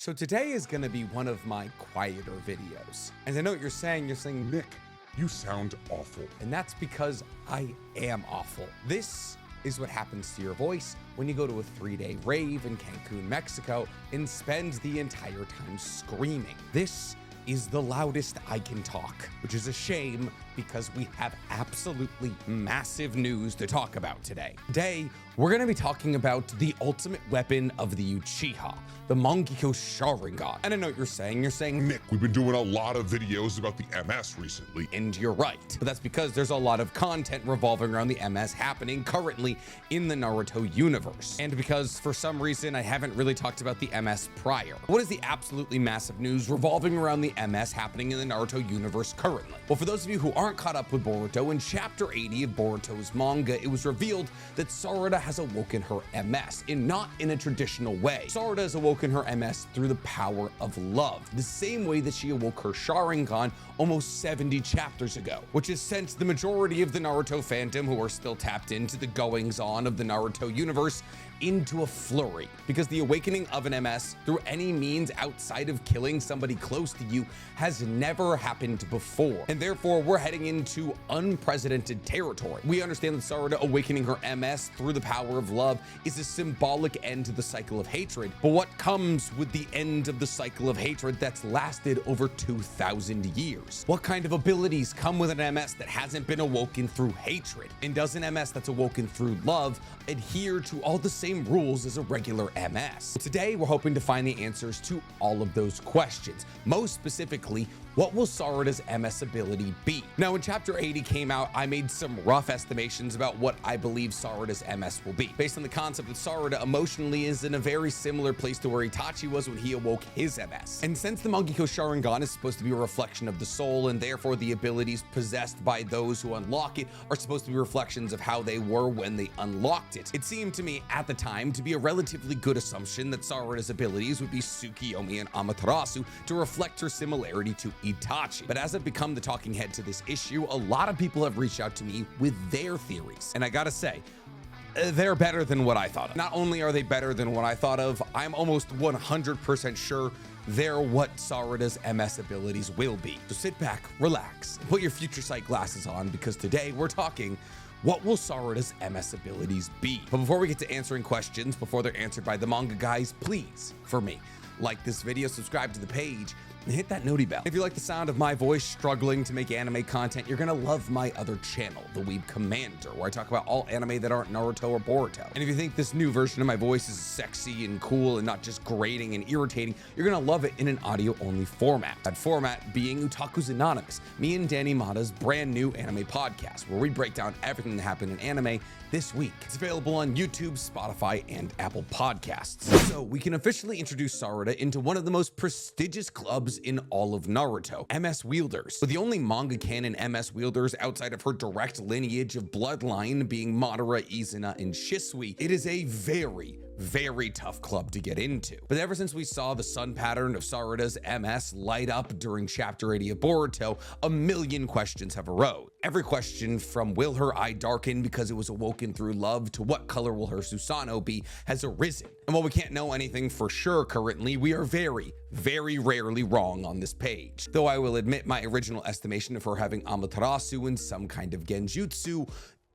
So today is going to be one of my quieter videos. And I know what you're saying, Nick, you sound awful. and that's because I am awful. This is what happens to your voice when you go to a 3-day rave in Cancun, Mexico, and spend the entire time screaming. This is the loudest I can talk, which is a shame because we have absolutely massive news to talk about today. Today, we're going to be talking about the ultimate weapon of the Uchiha, the Mangekyou Sharingan. And I know what you're saying, Nick, we've been doing a lot of videos about the MS recently. and you're right. But that's because there's a lot of content revolving around the MS happening currently in the Naruto universe. And because for some reason I haven't really talked about the MS prior. What is the absolutely massive news revolving around the MS happening in the Naruto universe currently? Well, for those of you who aren't caught up with Boruto, in chapter 80 of Boruto's manga, it was revealed that Sarada has awoken her MS, and not in a traditional way. Sarada has awoken her MS through the power of love, the same way that she awoke her Sharingan almost 70 chapters ago, which has sent the majority of the Naruto fandom who are still tapped into the goings-on of the Naruto universe into a flurry, because the awakening of an MS through any means outside of killing somebody close to you has never happened before, and therefore we're heading into unprecedented territory. We understand that Sarada awakening her MS through the power of love is a symbolic end to the cycle of hatred, but what comes with the end of the cycle of hatred that's lasted over 2,000 years? What kind of abilities come with an MS that hasn't been awoken through hatred? And does an MS that's awoken through love adhere to all the same rules as a regular MS? Today, we're hoping to find the answers to all of those questions. Most specifically, what will Sarada's MS ability be? Now, when chapter 80 came out, I made some rough estimations about what I believe Sarada's MS will be, based on the concept that Sarada emotionally is in a very similar place to where Itachi was when he awoke his MS. And since the Mangekyou Sharingan is supposed to be a reflection of the soul, and therefore the abilities possessed by those who unlock it are supposed to be reflections of how they were when they unlocked it, it seemed to me at the time to be a relatively good assumption that Sarada's abilities would be Tsukiyomi and Amaterasu to reflect her similarity to Itachi. But as I've become the talking head to this issue, a lot of people have reached out to me with their theories. And I gotta say, they're better than what I thought of. Not only are they better than what I thought of, I'm almost 100% sure they're what Sarada's MS abilities will be. So sit back, relax, and put your future sight glasses on, because today we're talking what will Sarada's MS abilities be? But before we get to answering questions, before they're answered by the manga guys, please, for me, like this video, subscribe to the page, and hit that noti bell. If you like the sound of my voice struggling to make anime content, you're gonna love my other channel, The Weeb Commander, where I talk about all anime that aren't Naruto or Boruto. And if you think this new version of my voice is sexy and cool and not just grating and irritating, you're gonna love it in an audio-only format. That format being Otaku's Anonymous, me and Danny Mata's brand new anime podcast, where we break down everything that happened in anime this week. It's available on YouTube, Spotify, and Apple Podcasts. So we can officially introduce Sarada into one of the most prestigious clubs in all of Naruto, MS Wielders. With the only manga canon MS Wielders outside of her direct lineage of bloodline being Madara, Izuna, and Shisui, it is a very tough club to get into. But ever since we saw the sun pattern of Sarada's MS light up during chapter 80 of Boruto, a million questions have arose. Every question from will her eye darken because it was awoken through love to what color will her Susanoo be has arisen. And while we can't know anything for sure currently, we are very rarely wrong on this page. Though I will admit my original estimation of her having Amaterasu and some kind of Genjutsu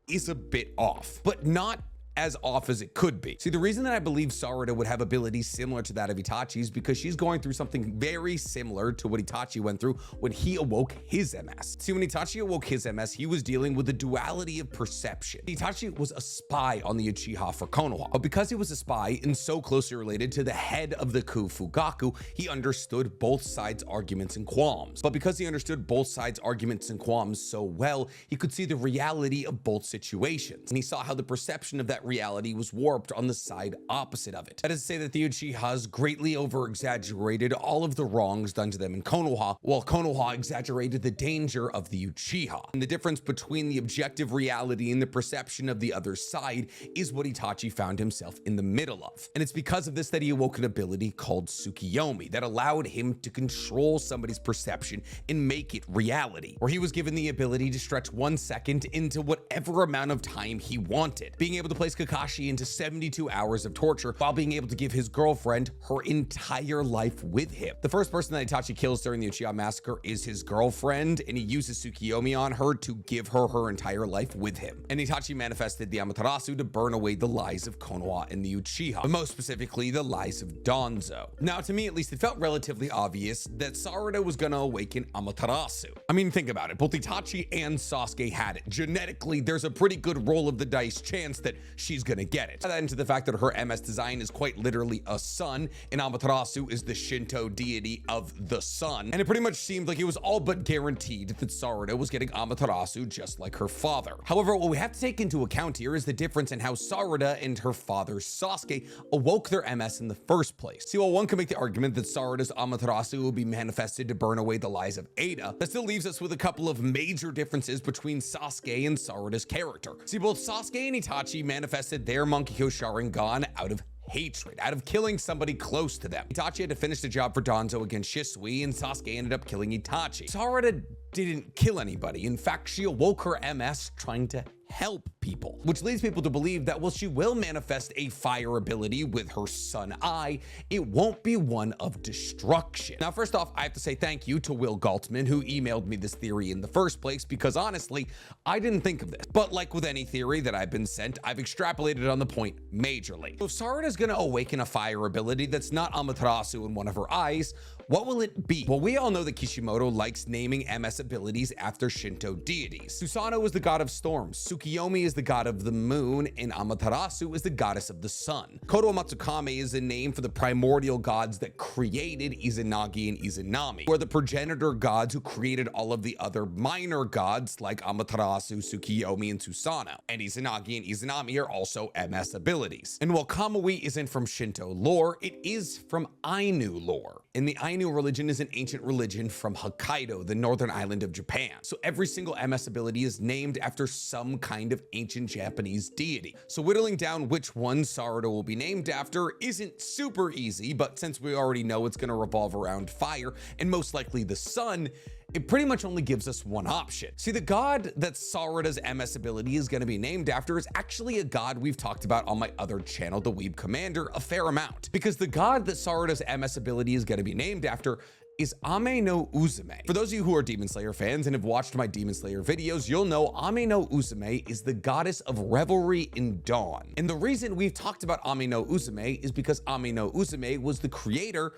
is a bit off, but not as off as it could be. See, the reason that I believe Sarada would have abilities similar to that of Itachi is because she's going through something very similar to what Itachi went through when he awoke his MS. See, when Itachi awoke his MS, he was dealing with the duality of perception. Itachi was a spy on the Uchiha for Konoha, but because he was a spy and so closely related to the head of the coup Fugaku, he understood both sides' arguments and qualms. But because he understood both sides' arguments and qualms so well, he could see the reality of both situations, and he saw how the perception of that reality was warped on the side opposite of it. That is to say that the Uchihas greatly over-exaggerated all of the wrongs done to them in Konoha, while Konoha exaggerated the danger of the Uchiha. And the difference between the objective reality and the perception of the other side is what Itachi found himself in the middle of. And it's because of this that he awoke an ability called Tsukiyomi that allowed him to control somebody's perception and make it reality, where he was given the ability to stretch 1 second into whatever amount of time he wanted, being able to place plays Kakashi into 72 hours of torture while being able to give his girlfriend her entire life with him. The first person that Itachi kills during the Uchiha massacre is his girlfriend, and he uses Tsukiyomi on her to give her her entire life with him. And Itachi manifested the Amaterasu to burn away the lies of Konoha and the Uchiha, but most specifically the lies of Danzo. Now, to me at least, it felt relatively obvious that Sarada was gonna awaken Amaterasu. I mean, think about it. Both Itachi and Sasuke had it. Genetically, there's a pretty good roll of the dice chance that she's gonna get it. Add that into the fact that her MS design is quite literally a sun, and Amaterasu is the Shinto deity of the sun, and it pretty much seemed like it was all but guaranteed that Sarada was getting Amaterasu just like her father. However, what we have to take into account here is the difference in how Sarada and her father Sasuke awoke their MS in the first place. See, while one can make the argument that Sarada's Amaterasu will be manifested to burn away the lies of Ada, that still leaves us with a couple of major differences between Sasuke and Sarada's character. See, both Sasuke and Itachi manifested their Mangekyou Sharingan out of hatred, out of killing somebody close to them. Itachi had to finish the job for Danzo against Shisui, and Sasuke ended up killing Itachi. Sarada didn't kill anybody. In fact, she awoke her MS trying to help people, which leads people to believe that while she will manifest a fire ability with her sun eye, it won't be one of destruction. Now, first off, I have to say thank you to Will Galtman, who emailed me this theory in the first place, because honestly, I didn't think of this. But like with any theory that I've been sent, I've extrapolated on the point majorly. So if Sarada's gonna awaken a fire ability that's not Amaterasu in one of her eyes, what will it be? Well, we all know that Kishimoto likes naming MS abilities after Shinto deities. Susanoo is the god of storms, Tsukiyomi is the god of the moon, and Amaterasu is the goddess of the sun. Kodo Matsukame is a name for the primordial gods that created Izanagi and Izanami, who are the progenitor gods who created all of the other minor gods like Amaterasu, Tsukiyomi, and Susanoo. And Izanagi and Izanami are also MS abilities. And while Kamui isn't from Shinto lore, it is from Ainu lore. And the Ainu religion is an ancient religion from Hokkaido, the northern island of Japan. So every single MS ability is named after some kind of ancient Japanese deity. So whittling down which one Sarada will be named after isn't super easy, but since we already know it's gonna revolve around fire and most likely the sun, it pretty much only gives us one option. See, the god that Sarada's MS ability is going to be named after is actually a god we've talked about on my other channel, The Weeb Commander, a fair amount. Because the god that Sarada's MS ability is going to be named after is Ame no Uzume. For those of you who are Demon Slayer fans and have watched my Demon Slayer videos, you'll know Ame no Uzume is the goddess of revelry and dawn. And the reason we've talked about Ame no Uzume is because Ame no Uzume was the creator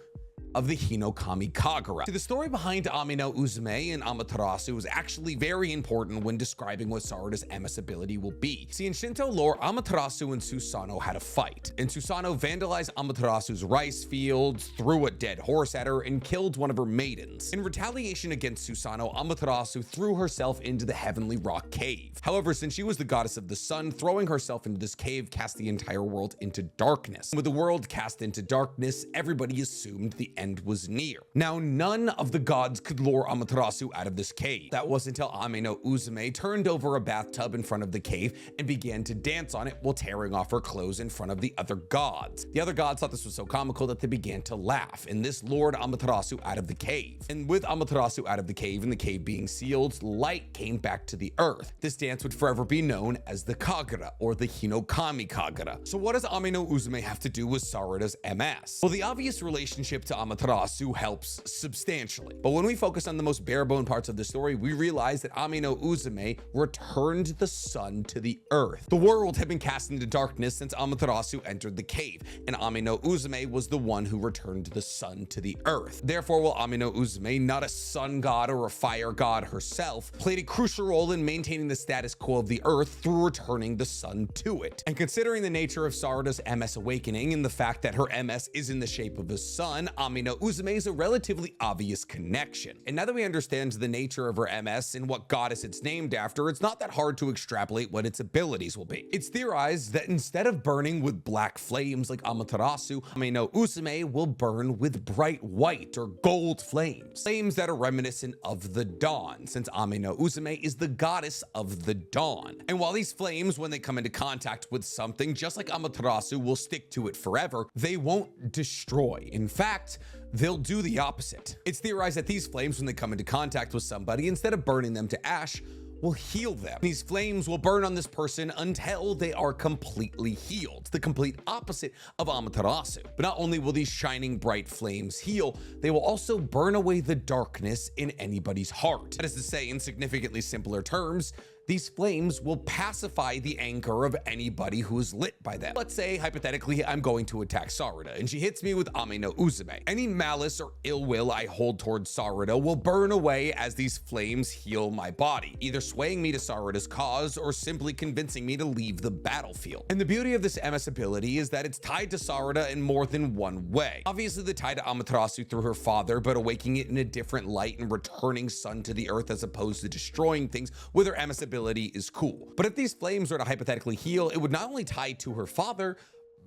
of the Hinokami Kagura. See, the story behind Ame no Uzume and Amaterasu is actually very important when describing what Sarada's MS ability will be. See, in Shinto lore, Amaterasu and Susanoo had a fight, and Susanoo vandalized Amaterasu's rice fields, threw a dead horse at her, and killed one of her maidens. In retaliation against Susanoo, Amaterasu threw herself into the heavenly rock cave. However, since she was the goddess of the sun, throwing herself into this cave cast the entire world into darkness. With the world cast into darkness, everybody assumed the end was near. Now, none of the gods could lure Amaterasu out of this cave. That was until Ame no Uzume turned over a bathtub in front of the cave and began to dance on it while tearing off her clothes in front of the other gods. The other gods thought this was so comical that they began to laugh, and this lured Amaterasu out of the cave. And with Amaterasu out of the cave and the cave being sealed, light came back to the earth. This dance would forever be known as the Kagura, or the Hinokami Kagura. So what does Ame no Uzume have to do with Sarada's MS? Well, the obvious relationship to Amaterasu helps substantially. But when we focus on the most bare-bone parts of the story, we realize that Ame no Uzume returned the sun to the earth. The world had been cast into darkness since Amaterasu entered the cave, and Ame no Uzume was the one who returned the sun to the earth. Therefore, while Ame no Uzume, not a sun god or a fire god herself, played a crucial role in maintaining the status quo of the earth through returning the sun to it. And considering the nature of Sarada's MS awakening and the fact that her MS is in the shape of a sun, Ame no Uzume is a relatively obvious connection. And now that we understand the nature of her MS and what goddess it's named after, it's not that hard to extrapolate what its abilities will be. It's theorized that instead of burning with black flames like Amaterasu, Ame no Uzume will burn with bright white or gold flames. Flames that are reminiscent of the dawn, since Ame no Uzume is the goddess of the dawn. And while these flames, when they come into contact with something, just like Amaterasu will stick to it forever, they won't destroy. In fact, they'll do the opposite. It's theorized that these flames, when they come into contact with somebody, instead of burning them to ash, will heal them. These flames will burn on this person until they are completely healed, the complete opposite of Amaterasu. But not only will these shining bright flames heal, they will also burn away the darkness in anybody's heart. That is to say, in significantly simpler terms, these flames will pacify the anger of anybody who is lit by them. Let's say, hypothetically, I'm going to attack Sarada, and she hits me with Ame no Uzume. Any malice or ill will I hold towards Sarada will burn away as these flames heal my body, either swaying me to Sarada's cause or simply convincing me to leave the battlefield. And the beauty of this MS ability is that it's tied to Sarada in more than one way. Obviously, the tie to Amaterasu through her father, but awakening it in a different light and returning sun to the earth as opposed to destroying things with her MS ability is cool. But if these flames were to hypothetically heal, it would not only tie to her father,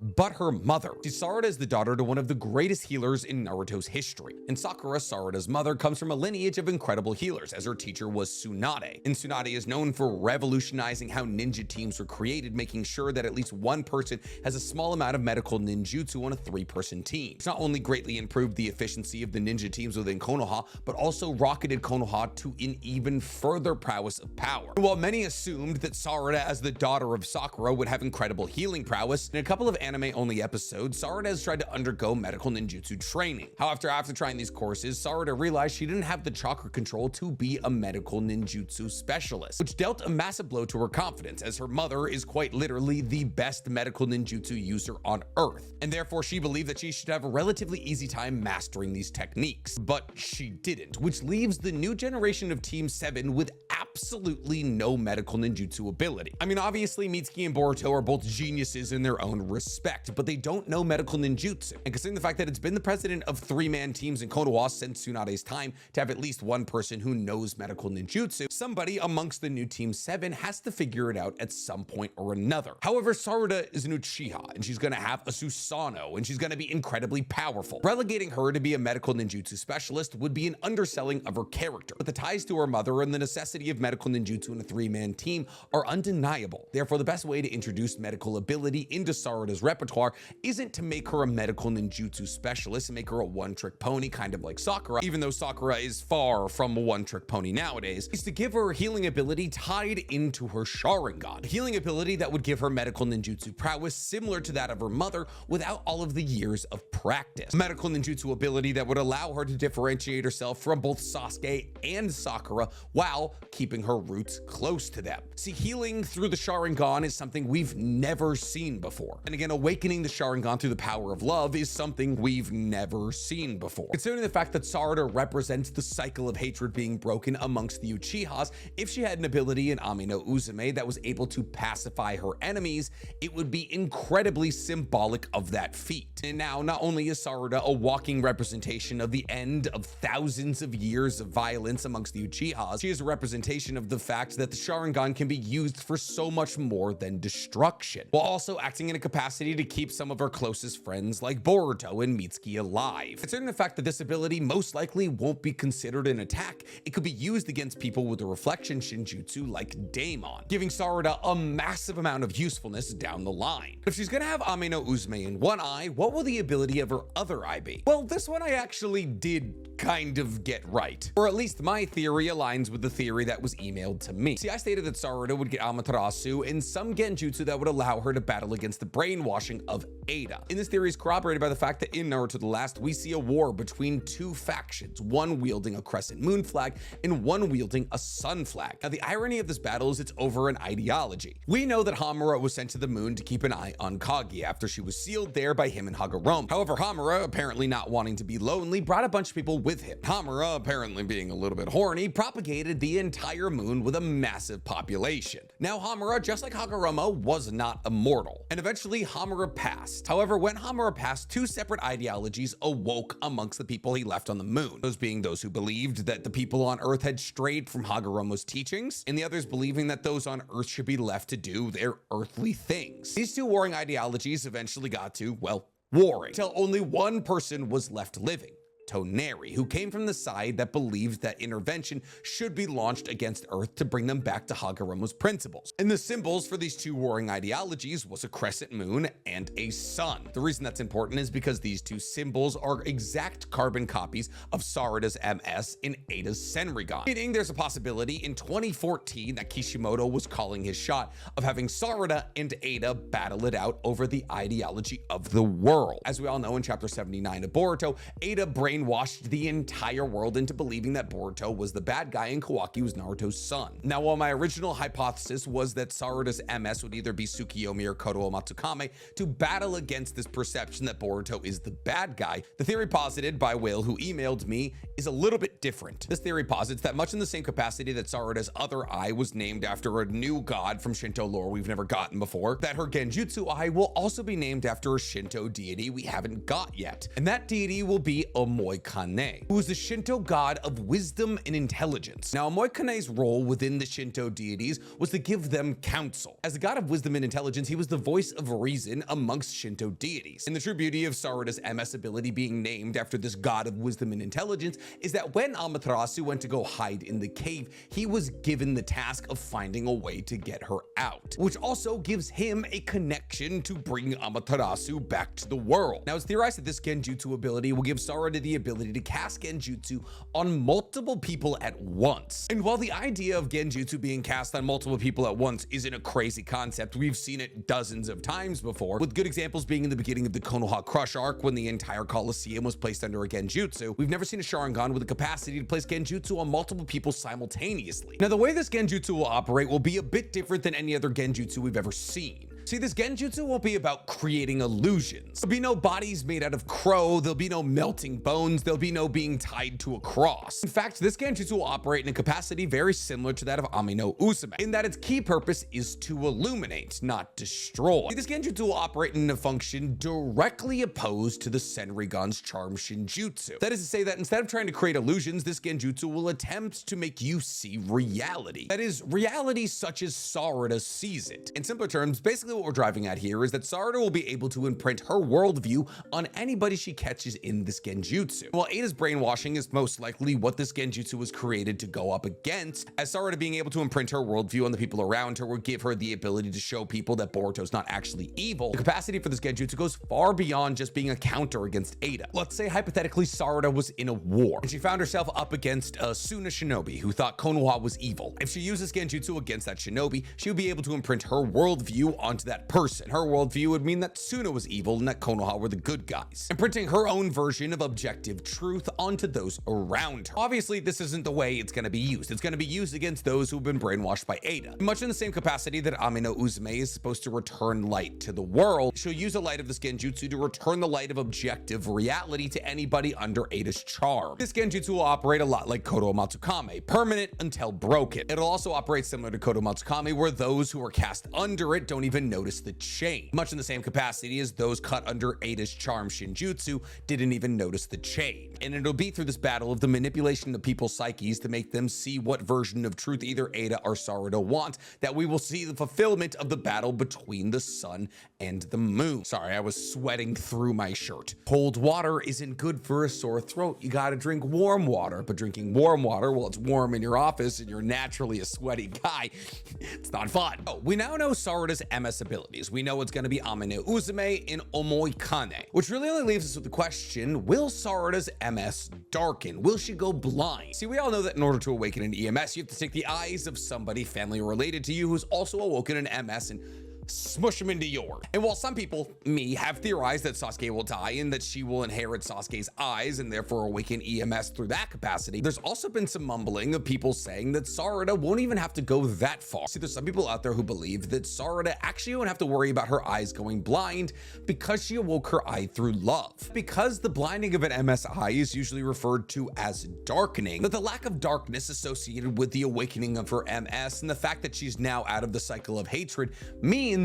but her mother. See, Sarada is the daughter to one of the greatest healers in Naruto's history. And Sakura, Sarada's mother, comes from a lineage of incredible healers, as her teacher was Tsunade. And Tsunade is known for revolutionizing how ninja teams were created, making sure that at least one person has a small amount of medical ninjutsu on a 3-person team. It's not only greatly improved the efficiency of the ninja teams within Konoha, but also rocketed Konoha to an even further prowess of power. And while many assumed that Sarada, as the daughter of Sakura, would have incredible healing prowess, in a couple of anime-only episodes, Sarada has tried to undergo medical ninjutsu training. However, after trying these courses, Sarada realized she didn't have the chakra control to be a medical ninjutsu specialist, which dealt a massive blow to her confidence, as her mother is quite literally the best medical ninjutsu user on Earth, and therefore she believed that she should have a relatively easy time mastering these techniques. But she didn't, which leaves the new generation of Team 7 with absolutely no medical ninjutsu ability. I mean, obviously, Mitsuki and Boruto are both geniuses in their own respect, but they don't know medical ninjutsu. And considering the fact that it's been the precedent of 3-man teams in Konoha since Tsunade's time to have at least one person who knows medical ninjutsu, somebody amongst the new Team 7 has to figure it out at some point or another. However, Sarada is an Uchiha, and she's gonna have a Susanoo, and she's gonna be incredibly powerful. Relegating her to be a medical ninjutsu specialist would be an underselling of her character, but the ties to her mother and the necessity of medical ninjutsu in a 3-man team are undeniable. Therefore, the best way to introduce medical ability into Sarada's repertoire isn't to make her a medical ninjutsu specialist and make her a one-trick pony, kind of like Sakura, even though Sakura is far from a one-trick pony nowadays, is to give her a healing ability tied into her Sharingan. A healing ability that would give her medical ninjutsu prowess similar to that of her mother without all of the years of practice. A medical ninjutsu ability that would allow her to differentiate herself from both Sasuke and Sakura while keeping her roots close to them. See, healing through the Sharingan is something we've never seen before. And again, awakening the Sharingan through the power of love is something we've never seen before. Considering the fact that Sarada represents the cycle of hatred being broken amongst the Uchihas, if she had an ability in Ame no Uzume that was able to pacify her enemies, it would be incredibly symbolic of that feat. And now, not only is Sarada a walking representation of the end of thousands of years of violence amongst the Uchihas, she is a representation of the fact that the Sharingan can be used for so much more than destruction, while also acting in a capacity to keep some of her closest friends like Boruto and Mitsuki alive. Considering the fact that this ability most likely won't be considered an attack, it could be used against people with a reflection shinjutsu like Daemon, giving Sarada a massive amount of usefulness down the line. If she's gonna have Ame no Uzume in one eye, what will the ability of her other eye be? Well, this one I actually did kind of get right, or at least my theory aligns with the theory that was emailed to me. See, I stated that Sarada would get Amaterasu and some genjutsu that would allow her to battle against the brainwashing of Ada. And this theory is corroborated by the fact that in Naruto the Last, we see a war between two factions, one wielding a crescent moon flag and one wielding a sun flag. Now, the irony of this battle is it's over an ideology. We know that Hamura was sent to the moon to keep an eye on Kage after she was sealed there by him and Hagoromo. However, Hamura, apparently not wanting to be lonely, brought a bunch of people with him. Hamura, apparently being a little bit horny, propagated the entire moon with a massive population. Now, Hamura, just like Hagoromo, was not immortal, and eventually Hamura passed. However, when Hamura passed, two separate ideologies awoke amongst the people he left on the moon. Those being those who believed that the people on Earth had strayed from Hagoromo's teachings, and the others believing that those on Earth should be left to do their earthly things. These two warring ideologies eventually got to, well, warring, till only one person was left living. Toneri, who came from the side that believed that intervention should be launched against Earth to bring them back to Hagoromo's principles. And the symbols for these two warring ideologies was a crescent moon and a sun. The reason that's important is because these two symbols are exact carbon copies of Sarada's MS in Ada's Senrigan, meaning there's a possibility in 2014 that Kishimoto was calling his shot of having Sarada and Ada battle it out over the ideology of the world. As we all know, in chapter 79 of Boruto, Ada brainwashed the entire world into believing that Boruto was the bad guy and Kawaki was Naruto's son. Now, while my original hypothesis was that Sarada's MS would either be Tsukiyomi or Koto Matsukame to battle against this perception that Boruto is the bad guy, the theory posited by Will, who emailed me, is a little bit different. This theory posits that much in the same capacity that Sarada's other eye was named after a new god from Shinto lore we've never gotten before, that her Genjutsu eye will also be named after a Shinto deity we haven't got yet. And that deity will be Omoikane, who is the Shinto god of wisdom and intelligence. Now, Omoikane's role within the Shinto deities was to give them counsel. As the god of wisdom and intelligence, he was the voice of reason amongst Shinto deities. And the true beauty of Sarada's MS ability being named after this god of wisdom and intelligence is that when Amaterasu went to go hide in the cave, he was given the task of finding a way to get her out, which also gives him a connection to bring Amaterasu back to the world. Now, it's theorized that this Genjutsu ability will give Sarada the ability to cast Genjutsu on multiple people at once. And while the idea of Genjutsu being cast on multiple people at once isn't a crazy concept, we've seen it dozens of times before, with good examples being in the beginning of the Konoha Crush arc when the entire Colosseum was placed under a Genjutsu. We've never seen a Sharingan with the capacity to place Genjutsu on multiple people simultaneously. Now, the way this Genjutsu will operate will be a bit different than any other Genjutsu we've ever seen. See, this Genjutsu won't be about creating illusions. There'll be no bodies made out of crow, there'll be no melting bones, there'll be no being tied to a cross. In fact, this Genjutsu will operate in a capacity very similar to that of Ami no Uzume, in that its key purpose is to illuminate, not destroy. See, this Genjutsu will operate in a function directly opposed to the Senrigan's Charm Shinjutsu. That is to say that instead of trying to create illusions, this Genjutsu will attempt to make you see reality. That is, reality such as Sarada sees it. In simpler terms, basically what we're driving at here is that Sarada will be able to imprint her worldview on anybody she catches in this Genjutsu. While Ada's brainwashing is most likely what this Genjutsu was created to go up against, as Sarada being able to imprint her worldview on the people around her will give her the ability to show people that Boruto's not actually evil. The capacity for this Genjutsu goes far beyond just being a counter against Ada. Let's say hypothetically Sarada was in a war and she found herself up against a Suna shinobi who thought Konoha was evil. If she uses Genjutsu against that shinobi, she would be able to imprint her worldview onto that person. Her worldview would mean that Suna was evil and that Konoha were the good guys, imprinting her own version of objective truth onto those around her. Obviously, this isn't the way it's going to be used. It's going to be used against those who've been brainwashed by Ada. Much in the same capacity that Ami no Uzume is supposed to return light to the world, she'll use a light of this Genjutsu to return the light of objective reality to anybody under Ada's charm. This Genjutsu will operate a lot like Koto Matsukame, permanent until broken. It'll also operate similar to Koto Matsukame, where those who are cast under it don't even notice the chain, much in the same capacity as those cut under Ada's charm Shinjutsu didn't even notice the chain. And it'll be through this battle of the manipulation of people's psyches to make them see what version of truth either Ada or Sarada want that we will see the fulfillment of the battle between the sun and the moon. Sorry, I was sweating through my shirt. Cold water isn't good for a sore throat. You gotta drink warm water, but drinking warm water while it's warm in your office and you're naturally a sweaty guy, it's not fun. Oh, we now know Sarada's MS abilities. We know it's gonna be Ami no Uzume and Omoikane, which really only leaves us with the question, will Sarada's MS darken? Will she go blind? See, we all know that in order to awaken an EMS, you have to take the eyes of somebody family related to you who's also awoken an MS and smush them into yours. And while some people, me, have theorized that Sasuke will die and that she will inherit Sasuke's eyes and therefore awaken EMS through that capacity, there's also been some mumbling of people saying that Sarada won't even have to go that far. See, there's some people out there who believe that Sarada actually won't have to worry about her eyes going blind because she awoke her eye through love. Because the blinding of an MSI is usually referred to as darkening, that the lack of darkness associated with the awakening of her MS and the fact that she's now out of the cycle of hatred means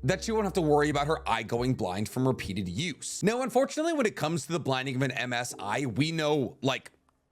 that she won't have to worry about her eye going blind from repeated use. Now, unfortunately, when it comes to the blinding of an MSI, we know, like,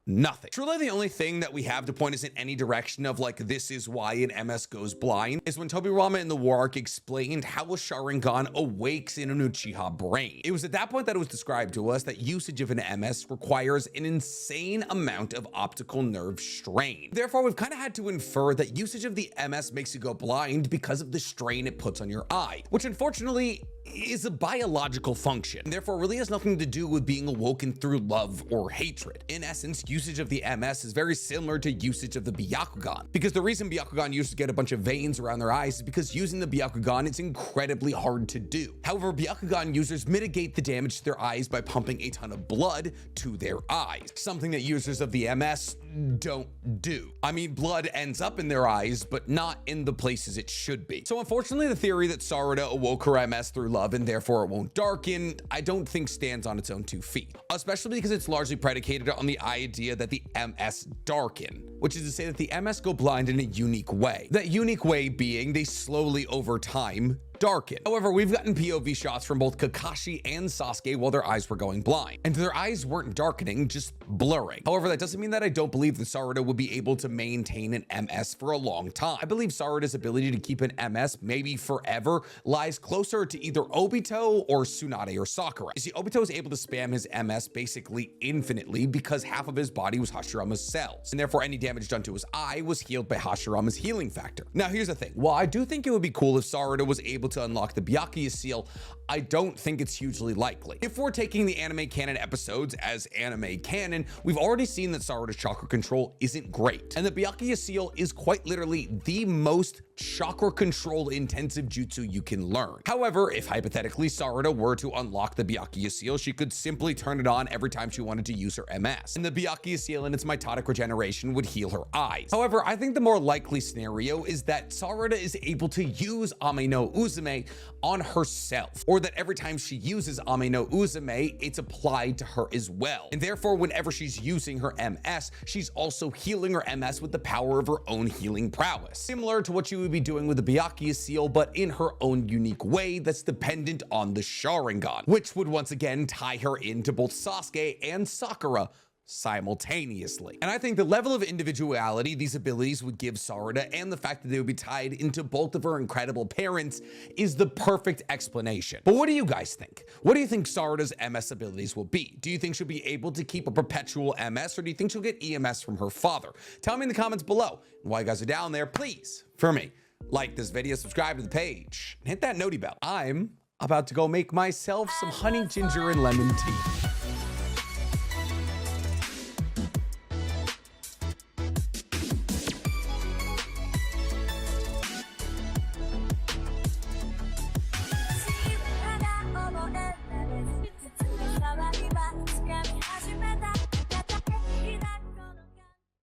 nothing. Truly the only thing that we have to point us in any direction of like this is why an MS goes blind is when Tobirama in the War Arc explained how a Sharingan awakes in an Uchiha brain. It was at that point that it was described to us that usage of an MS requires an insane amount of optical nerve strain. Therefore, we've kind of had to infer that usage of the MS makes you go blind because of the strain it puts on your eye, which unfortunately is a biological function, and therefore really has nothing to do with being awoken through love or hatred. In essence, usage of the MS is very similar to usage of the Byakugan, because the reason Byakugan users get a bunch of veins around their eyes is because using the Byakugan is incredibly hard to do. However, Byakugan users mitigate the damage to their eyes by pumping a ton of blood to their eyes, something that users of the MS don't do. I mean, blood ends up in their eyes, but not in the places it should be. So unfortunately, the theory that Sarada awoke her MS through love and therefore it won't darken, I don't think stands on its own 2 feet, especially because it's largely predicated on the idea that the MS darken, which is to say that the MS go blind in a unique way. That unique way being they slowly over time darken. However, we've gotten POV shots from both Kakashi and Sasuke while their eyes were going blind, and their eyes weren't darkening, just blurring. However, that doesn't mean that I don't believe that Sarada would be able to maintain an MS for a long time. I believe Sarada's ability to keep an MS maybe forever lies closer to either Obito or Tsunade or Sakura. You see, Obito is able to spam his MS basically infinitely because half of his body was Hashirama's cells, and therefore any damage done to his eye was healed by Hashirama's healing factor. Now, here's the thing. While I do think it would be cool if Sarada was able to unlock the Byakuya seal, I don't think it's hugely likely. If we're taking the anime canon episodes as anime canon, we've already seen that Sarada's chakra control isn't great, and the Byakuya seal is quite literally the most chakra control intensive jutsu you can learn. However, if hypothetically Sarada were to unlock the Byakuya seal, she could simply turn it on every time she wanted to use her MS, and the Byakuya seal and its mitotic regeneration would heal her eyes. However, I think the more likely scenario is that Sarada is able to use Ame no Uzume on herself, or that every time she uses Ame no Uzume, it's applied to her as well, and therefore whenever she's using her MS, she's also healing her MS with the power of her own healing prowess, similar to what you would be doing with the Byakuya seal, but in her own unique way that's dependent on the Sharingan, which would once again tie her into both Sasuke and Sakura simultaneously. And I think the level of individuality these abilities would give Sarada and the fact that they would be tied into both of her incredible parents is the perfect explanation. But what do you guys think? What do you think Sarada's MS abilities will be? Do you think she'll be able to keep a perpetual MS, or do you think she'll get EMS from her father? Tell me in the comments below. And while you guys are down there, please, for me, like this video, subscribe to the page, and hit that noti bell. I'm about to go make myself some honey, ginger, and lemon tea.